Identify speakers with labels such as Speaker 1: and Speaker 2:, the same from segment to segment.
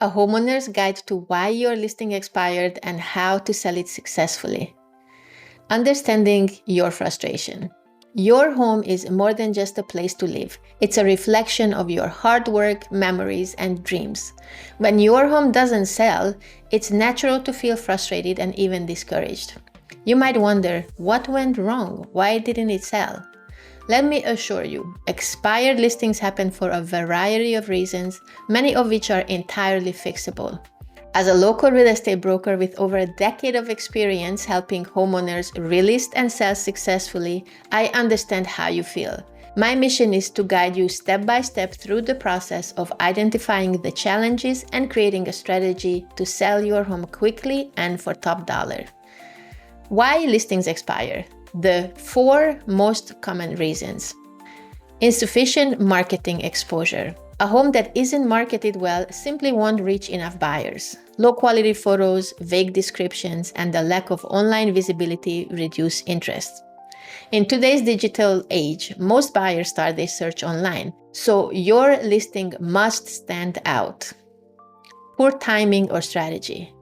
Speaker 1: a homeowner's guide to why your listing expired and how to sell it successfully. Understanding your frustration. Your home is more than just a place to live. It's a reflection of your hard work, memories, and dreams. When your home doesn't sell, it's natural to feel frustrated and even discouraged. You might wonder, what went wrong? Why didn't it sell? Let me assure you, expired listings happen for a variety of reasons, many of which are entirely fixable. As a local real estate broker with over a decade of experience helping homeowners relist and sell successfully, I understand how you feel. My mission is to guide you step by step through the process of identifying the challenges and creating a strategy to sell your home quickly and for top dollar. Why listings expire? The 4 most common reasons. Insufficient marketing exposure. A home that isn't marketed well simply won't reach enough buyers. Low quality photos, vague descriptions, and the lack of online visibility reduce interest. In today's digital age, most buyers start their search online, so your listing must stand out. Poor timing or strategy.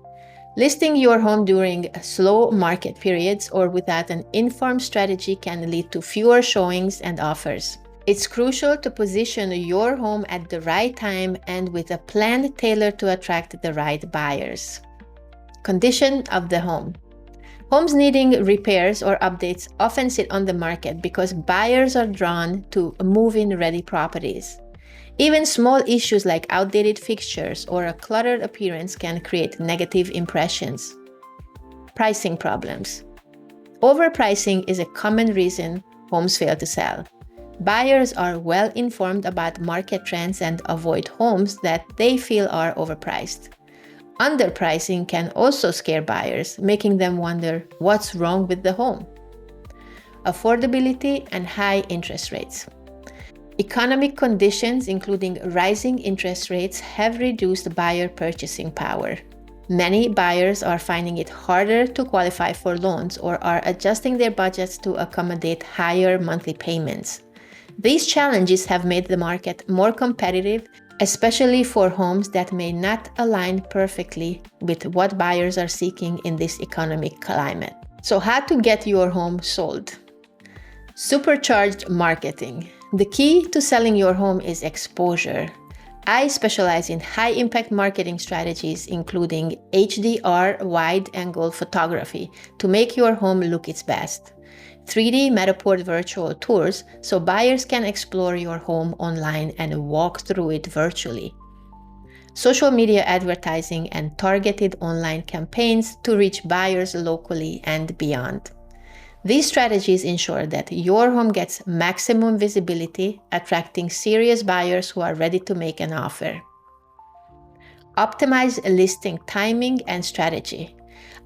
Speaker 1: Listing your home during slow market periods or without an informed strategy can lead to fewer showings and offers. It's crucial to position your home at the right time and with a plan tailored to attract the right buyers. Condition of the home. Homes needing repairs or updates often sit on the market because buyers are drawn to move-in ready properties. Even small issues like outdated fixtures or a cluttered appearance can create negative impressions. Pricing problems. Overpricing is a common reason homes fail to sell. Buyers are well informed about market trends and avoid homes that they feel are overpriced. Underpricing can also scare buyers, making them wonder what's wrong with the home. Affordability and high interest rates. Economic conditions, including rising interest rates, have reduced buyer purchasing power. Many buyers are finding it harder to qualify for loans or are adjusting their budgets to accommodate higher monthly payments. These challenges have made the market more competitive, especially for homes that may not align perfectly with what buyers are seeking in this economic climate. So, how to get your home sold? Supercharged marketing. The key to selling your home is exposure. I specialize in high-impact marketing strategies, including HDR wide-angle photography, to make your home look its best. 3D Matterport virtual tours so buyers can explore your home online and walk through it virtually. Social media advertising and targeted online campaigns to reach buyers locally and beyond. These strategies ensure that your home gets maximum visibility, attracting serious buyers who are ready to make an offer. Optimize listing timing and strategy.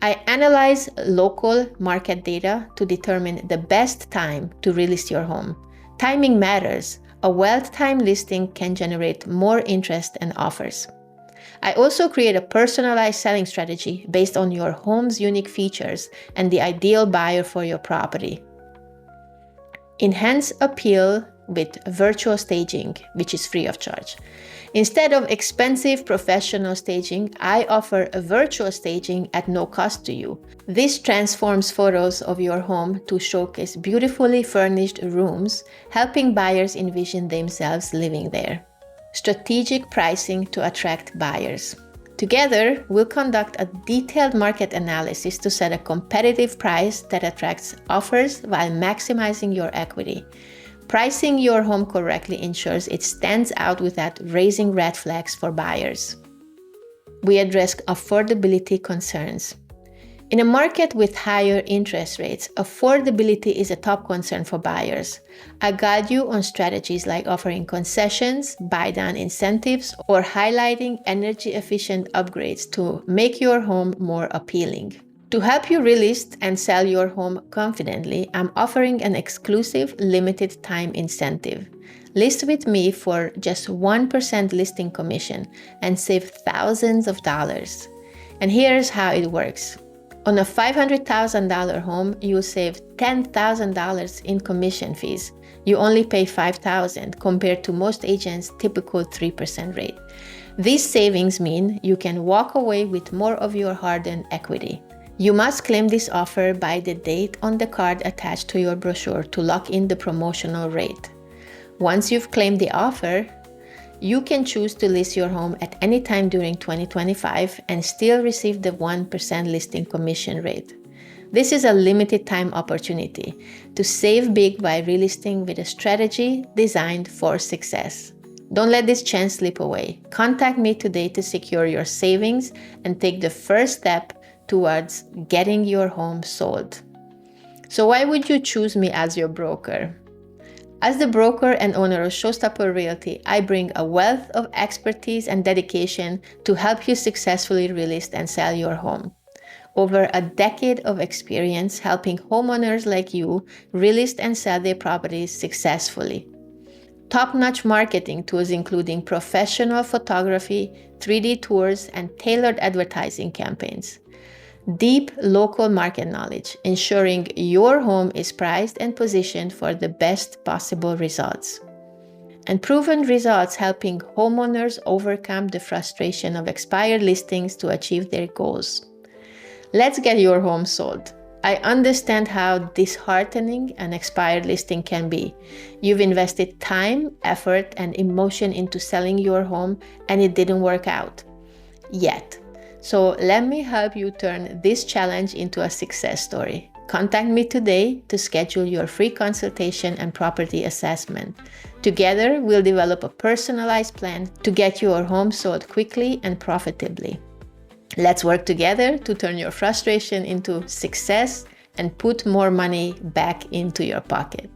Speaker 1: I analyze local market data to determine the best time to relist your home. Timing matters. A well-timed listing can generate more interest and offers. I also create a personalized selling strategy based on your home's unique features and the ideal buyer for your property. Enhance appeal with virtual staging, which is free of charge. Instead of expensive professional staging, I offer a virtual staging at no cost to you. This transforms photos of your home to showcase beautifully furnished rooms, helping buyers envision themselves living there. Strategic pricing to attract buyers. Together, we'll conduct a detailed market analysis to set a competitive price that attracts offers while maximizing your equity. Pricing your home correctly ensures it stands out without raising red flags for buyers. We address affordability concerns. In a market with higher interest rates, affordability is a top concern for buyers. I guide you on strategies like offering concessions, buy-down incentives, or highlighting energy-efficient upgrades to make your home more appealing. To help you relist and sell your home confidently, I'm offering an exclusive limited-time incentive. List with me for just 1% listing commission and save thousands of dollars. And here's how it works. On a $500,000 home, you'll save $10,000 in commission fees. You only pay $5,000 compared to most agents' typical 3% rate. These savings mean you can walk away with more of your hard-earned equity. You must claim this offer by the date on the card attached to your brochure to lock in the promotional rate. Once you've claimed the offer, you can choose to list your home at any time during 2025 and still receive the 1% listing commission rate. This is a limited time opportunity to save big by relisting with a strategy designed for success. Don't let this chance slip away. Contact me today to secure your savings and take the first step towards getting your home sold. So why would you choose me as your broker? As the broker and owner of Showstopper Realty, I bring a wealth of expertise and dedication to help you successfully relist and sell your home. Over a decade of experience helping homeowners like you relist and sell their properties successfully. Top-notch marketing tools including professional photography, 3D tours, and tailored advertising campaigns. Deep local market knowledge, ensuring your home is priced and positioned for the best possible results. And proven results helping homeowners overcome the frustration of expired listings to achieve their goals. Let's get your home sold. I understand how disheartening an expired listing can be. You've invested time, effort, and emotion into selling your home and it didn't work out yet. So let me help you turn this challenge into a success story. Contact me today to schedule your free consultation and property assessment. Together, we'll develop a personalized plan to get your home sold quickly and profitably. Let's work together to turn your frustration into success and put more money back into your pocket.